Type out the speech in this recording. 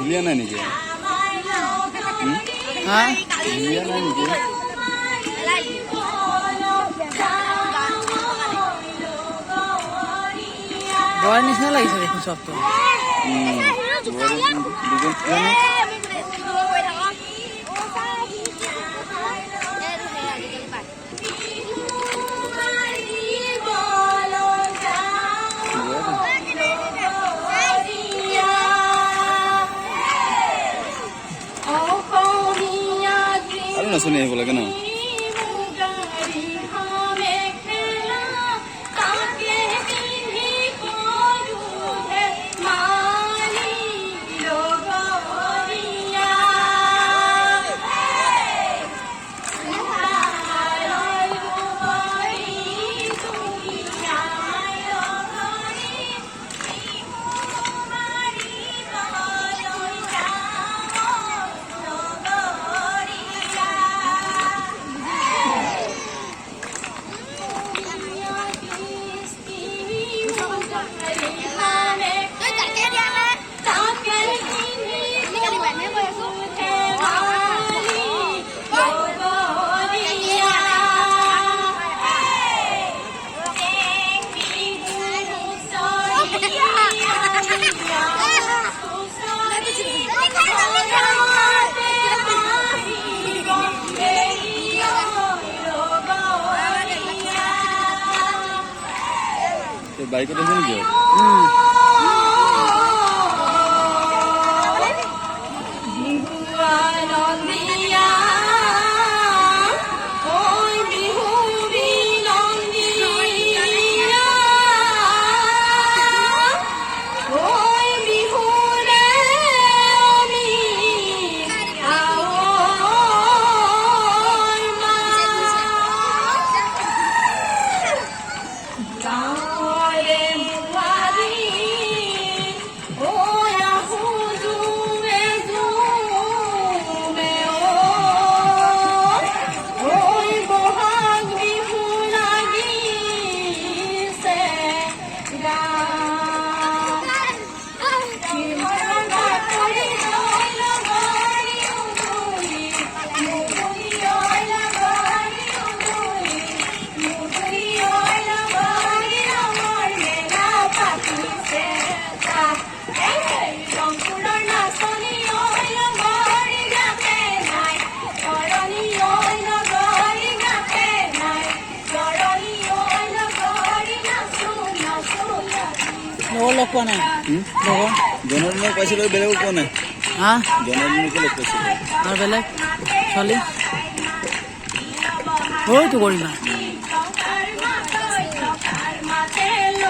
লিয়া নাই নেকি হা লিয়া নাই নেকি বৰ নিচিনা লাগিছে দেখোন চবটো আৰু নাচনি আহিব লাগে ন বাইকত আছে নেকি লগ পোৱা নাই জন্মদিনত পাইছিলোঁ বেলেগক পোৱা নাই হা জন্মদিনকে লগ পাইছিলোঁ আৰু বেলেগ ছোৱালী হয়তো কৰিমা